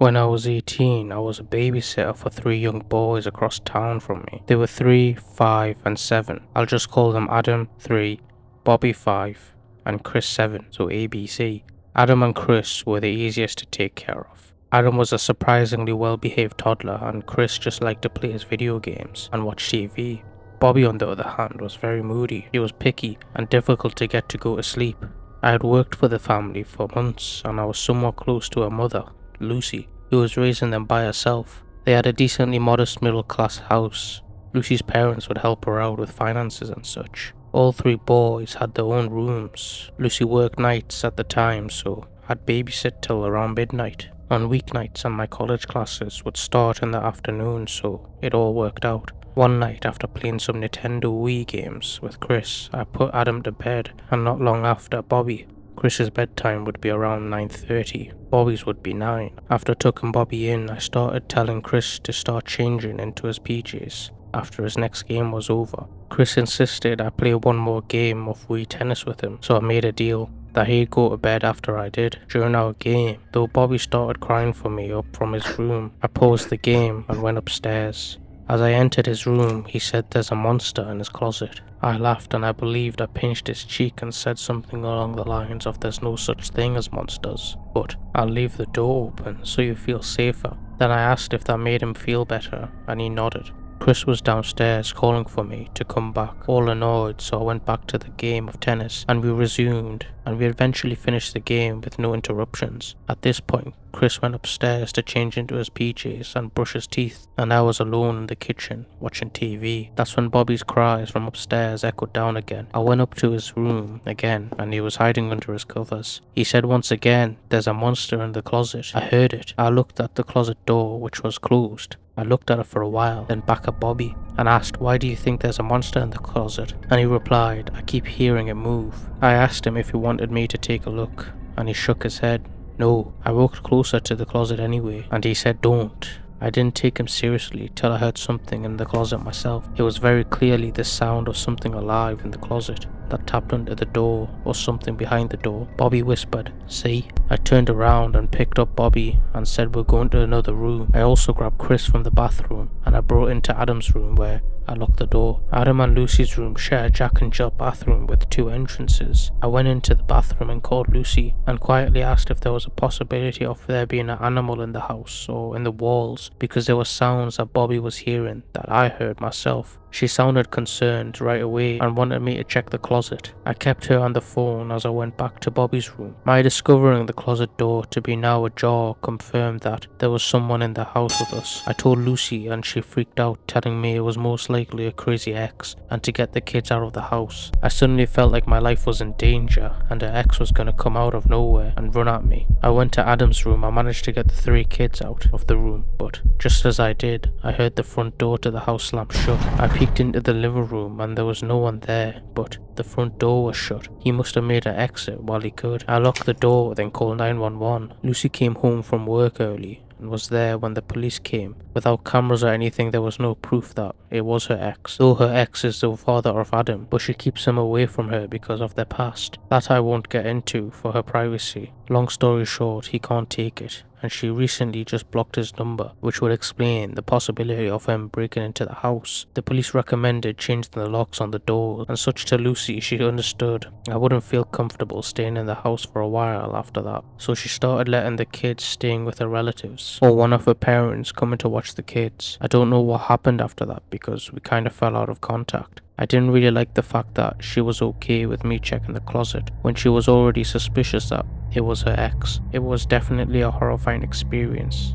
When I was 18, I was a babysitter for three young boys across town from me. They were 3, 5, and 7. I'll just call them Adam 3, Bobby 5, and Chris 7, so ABC. Adam and Chris were the easiest to take care of. Adam was a surprisingly well-behaved toddler, and Chris just liked to play his video games and watch TV. Bobby, on the other hand, was very moody. He was picky and difficult to get to go to sleep. I had worked for the family for months, and I was somewhat close to her mother, Lucy, who was raising them by herself. They had a decently modest middle-class house. Lucy's parents would help her out with finances and such. All three boys had their own rooms. Lucy worked nights at the time, so I'd babysit till around midnight on weeknights, and my college classes would start in the afternoon, so it all worked out. One night, after playing some Nintendo Wii games with Chris, I put Adam to bed, and not long after, Bobby. Chris's bedtime would be around 9:30, Bobby's would be 9. After tucking Bobby in, I started telling Chris to start changing into his PJs after his next game was over. Chris insisted I play one more game of Wii tennis with him, so I made a deal that he'd go to bed after I did. During our game, though Bobby started crying for me up from his room, I paused the game and went upstairs. As I entered his room, he said there's a monster in his closet. I laughed, and I believed I pinched his cheek and said something along the lines of there's no such thing as monsters, but I'll leave the door open so you feel safer. Then I asked if that made him feel better, and he nodded. Chris was downstairs calling for me to come back, all annoyed, so I went back to the game of tennis, and we resumed, and we eventually finished the game with no interruptions. At this point, Chris went upstairs to change into his PJs and brush his teeth, and I was alone in the kitchen, watching TV. That's when Bobby's cries from upstairs echoed down again. I went up to his room again, and he was hiding under his covers. He said once again, there's a monster in the closet. I heard it. I looked at the closet door, which was closed. I looked at it for a while, then back at Bobby, and asked, why do you think there's a monster in the closet? And he replied, I keep hearing it move. I asked him if he wanted me to take a look, and he shook his head. No, I walked closer to the closet anyway, and he said don't. I didn't take him seriously till I heard something in the closet myself. It was very clearly the sound of something alive in the closet that tapped under the door or something behind the door. Bobby whispered, see? I turned around and picked up Bobby and said we're going to another room. I also grabbed Chris from the bathroom and I brought into Adam's room where I locked the door. Adam and Lucy's room share a Jack and Jill bathroom with 2 entrances. I went into the bathroom and called Lucy and quietly asked if there was a possibility of there being an animal in the house or in the walls, because there were sounds that Bobby was hearing that I heard myself. She sounded concerned right away and wanted me to check the closet. I kept her on the phone as I went back to Bobby's room. My discovering the closet door to be now ajar confirmed that there was someone in the house with us. I told Lucy and she freaked out, telling me it was most likely a crazy ex and to get the kids out of the house. I suddenly felt like my life was in danger and her ex was going to come out of nowhere and run at me. I went to Adam's room. I managed to get the 3 kids out of the room, but just as I did, I heard the front door to the house slam shut. I peeked into the living room and there was no one there, but the front door was shut. He must have made an exit while he could. I locked the door, then called 911. Lucy came home from work early and was there when the police came. Without cameras or anything, there was no proof that it was her ex, though her ex is the father of Adam, but she keeps him away from her because of their past. That I won't get into for her privacy. Long story short, he can't take it, and she recently just blocked his number, which would explain the possibility of him breaking into the house. The police recommended changing the locks on the door, and such to Lucy, she understood. I wouldn't feel comfortable staying in the house for a while after that, so she started letting the kids staying with her relatives, or one of her parents coming to watch the kids. I don't know what happened after that because we kind of fell out of contact. I didn't really like the fact that she was okay with me checking the closet when she was already suspicious that it was her ex. It was definitely a horrifying experience.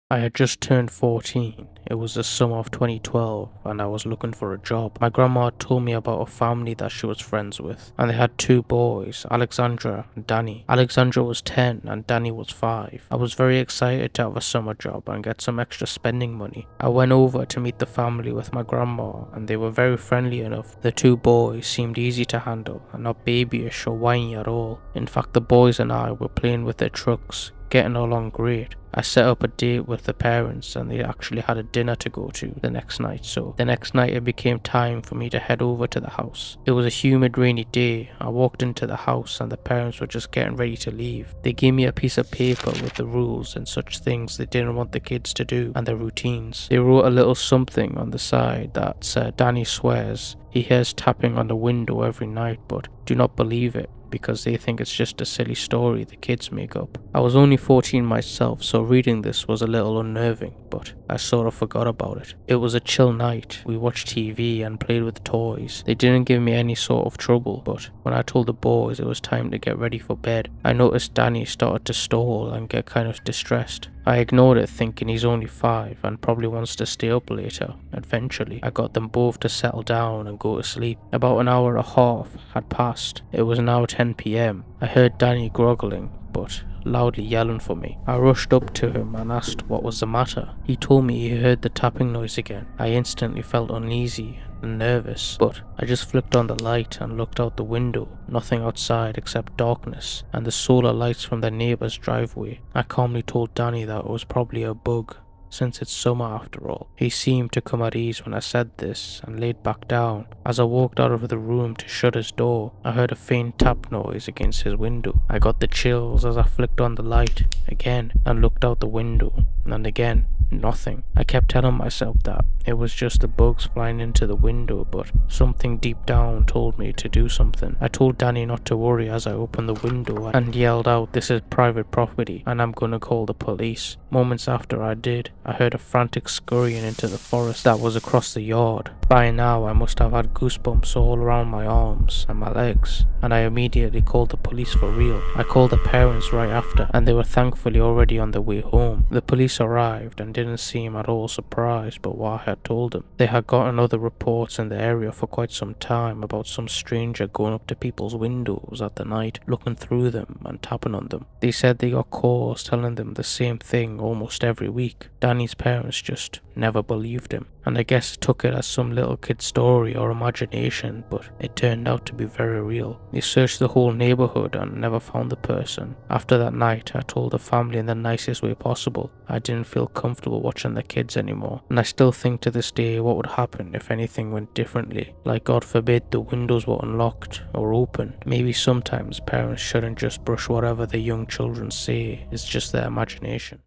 I had just turned 14. It was the summer of 2012 and I was looking for a job. My grandma had told me about a family that she was friends with, and they had 2 boys, Alexandra and Danny. Alexandra was 10 and Danny was 5. I was very excited to have a summer job and get some extra spending money. I went over to meet the family with my grandma and they were very friendly enough. The 2 boys seemed easy to handle and not babyish or whiny at all. In fact, the boys and I were playing with their trucks, getting along great. I set up a date with the parents and they actually had a dinner to go to the next night. So the next night it became time for me to head over to the house. It was a humid, rainy day. I walked into the house and the parents were just getting ready to leave. They gave me a piece of paper with the rules and such things they didn't want the kids to do and their routines. They wrote a little something on the side that said, "Danny swears he hears tapping on the window every night, but do not believe it, because they think it's just a silly story the kids make up." I was only 14 myself, so reading this was a little unnerving, but I sort of forgot about it. It was a chill night. We watched TV and played with toys. They didn't give me any sort of trouble, but when I told the boys it was time to get ready for bed, I noticed Danny started to stall and get kind of distressed. I ignored it, thinking he's only 5 and probably wants to stay up later. Eventually, I got them both to settle down and go to sleep. About an hour and a half had passed. It was now 10 p.m. I heard Danny groggling, but loudly yelling for me. I rushed up to him and asked what was the matter. He told me he heard the tapping noise again. I instantly felt uneasy and nervous, but I just flipped on the light and looked out the window. Nothing outside except darkness and the solar lights from the neighbor's driveway. I calmly told Danny that it was probably a bug, since it's summer after all. He seemed to come at ease when I said this and laid back down. As I walked out of the room to shut his door, I heard a faint tap noise against his window. I got the chills as I flicked on the light again and looked out the window, and again. Nothing. I kept telling myself that it was just the bugs flying into the window, but something deep down told me to do something. I told Danny not to worry as I opened the window and yelled out, "This is private property and I'm gonna call the police." Moments after I did, I heard a frantic scurrying into the forest that was across the yard. By now I must have had goosebumps all around my arms and my legs, and I immediately called the police for real. I called the parents right after, and they were thankfully already on their way home. The police arrived and didn't seem at all surprised by what I had told them. They had gotten other reports in the area for quite some time about some stranger going up to people's windows at the night, looking through them and tapping on them. They said they got calls telling them the same thing almost every week. Danny's parents just never believed him, and I guess took it as some little kid story or imagination, but it turned out to be very real. They searched the whole neighborhood and never found the person. After that night, I told the family in the nicest way possible. I didn't feel comfortable watching the kids anymore, and I still think to this day what would happen if anything went differently. Like, God forbid the windows were unlocked or open. Maybe sometimes parents shouldn't just brush whatever the young children say, it's just their imagination.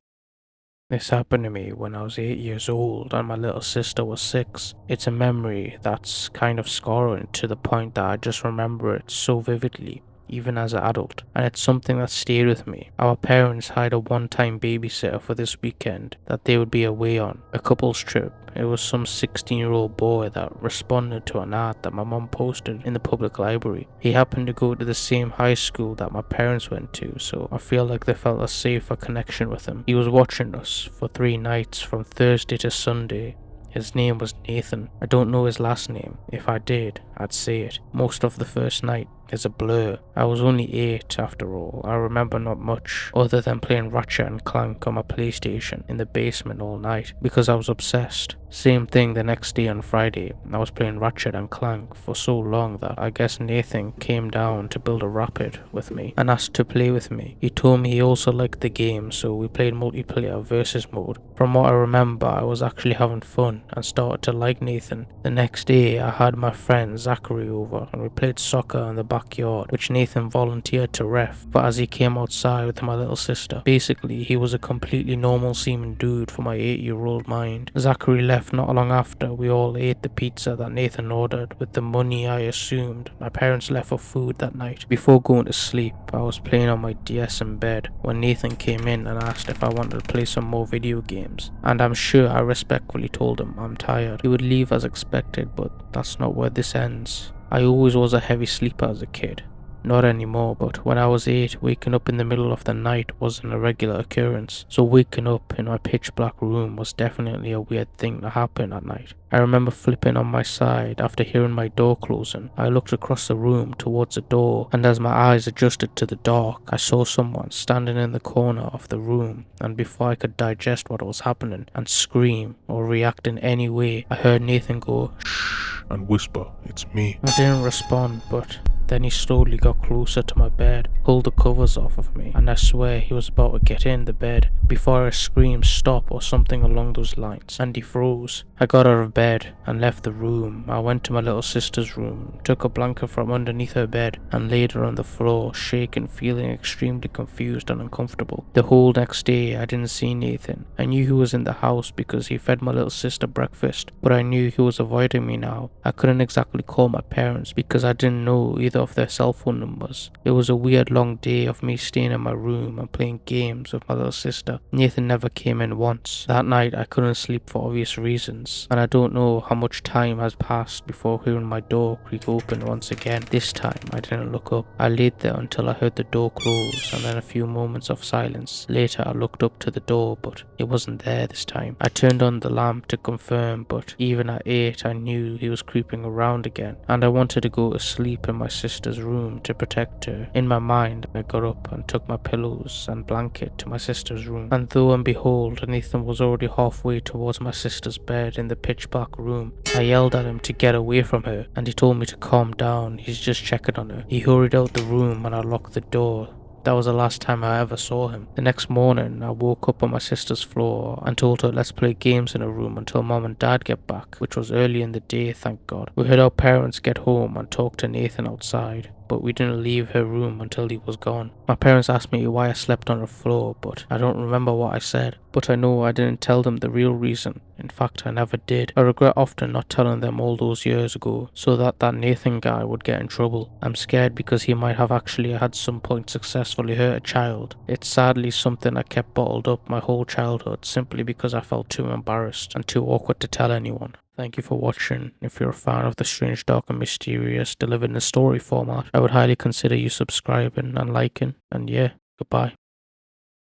This happened to me when I was 8 years old and my little sister was 6. It's a memory that's kind of scarring to the point that I just remember it so vividly, even as an adult, and it's something that stayed with me. Our parents hired a one-time babysitter for this weekend that they would be away on, a couple's trip. It was some 16-year-old boy that responded to an ad that my mum posted in the public library. He happened to go to the same high school that my parents went to, so I feel like they felt a safer connection with him. He was watching us for 3 nights from Thursday to Sunday. His name was Nathan. I don't know his last name. If I did, I'd say it. Most of the first night is a blur. I was only 8 after all. I remember not much other than playing Ratchet and Clank on my PlayStation in the basement all night because I was obsessed. Same thing the next day on Friday. I was playing Ratchet and Clank for so long that I guess Nathan came down to build a rapid with me and asked to play with me. He told me he also liked the game, so we played multiplayer versus mode. From what I remember, I was actually having fun and started to like Nathan. The next day I had my friend Zachary over and we played soccer in the backyard, which Nathan volunteered to ref, but as he came outside with my little sister. Basically, he was a completely normal seeming dude for my 8-year-old mind. Zachary left not long after. We all ate the pizza that Nathan ordered with the money I assumed my parents left for food that night. Before going to sleep, I was playing on my DS in bed when Nathan came in and asked if I wanted to play some more video games, and I'm sure I respectfully told him I'm tired. He would leave as expected, but that's not where this ends. I always was a heavy sleeper as a kid. Not anymore, but when I was 8, waking up in the middle of the night wasn't a regular occurrence, so waking up in my pitch black room was definitely a weird thing to happen at night. I remember flipping on my side after hearing my door closing. I looked across the room towards the door, and as my eyes adjusted to the dark, I saw someone standing in the corner of the room, and before I could digest what was happening and scream or react in any way, I heard Nathan go, "Shh," and whisper, "It's me." I didn't respond, but Then he slowly got closer to my bed, pulled the covers off of me, and I swear he was about to get in the bed before I screamed stop or something along those lines, and he froze. I got out of bed and left the room. I went to my little sister's room, took a blanket from underneath her bed and laid her on the floor, shaking, feeling extremely confused and uncomfortable. The whole next day I didn't see Nathan. I knew he was in the house because he fed my little sister breakfast, but I knew he was avoiding me now. I couldn't exactly call my parents because I didn't know either of their cell phone numbers. It was a weird long day of me staying in my room and playing games with my little sister. Nathan never came in once. That night I couldn't sleep for obvious reasons, and I don't know how much time has passed before hearing my door creak open once again. This time I didn't look up. I laid there until I heard the door close, and then a few moments of silence. Later I looked up to the door, but it wasn't there this time. I turned on the lamp to confirm, but even at 8 I knew he was creeping around again, and I wanted to go to sleep in my sister's room to protect her. In my mind I got up and took my pillows and blanket to my sister's room, and lo and behold, Nathan was already halfway towards my sister's bed in the pitch black room. I yelled at him to get away from her, and he told me to calm down, he's just checking on her. He hurried out the room and I locked the door. That was the last time I ever saw him. The next morning, I woke up on my sister's floor and told her let's play games in her room until mom and dad get back, which was early in the day, thank God. We heard our parents get home and talk to Nathan outside, but we didn't leave her room until he was gone. My parents asked me why I slept on her floor, but I don't remember what I said. But I know I didn't tell them the real reason. In fact, I never did. I regret often not telling them all those years ago, so that Nathan guy would get in trouble. I'm scared because he might have actually at some point successfully hurt a child. It's sadly something I kept bottled up my whole childhood simply because I felt too embarrassed and too awkward to tell anyone. Thank you for watching. If you're a fan of the strange, dark and mysterious delivered in a story format, I would highly consider you subscribing and liking. And yeah, goodbye.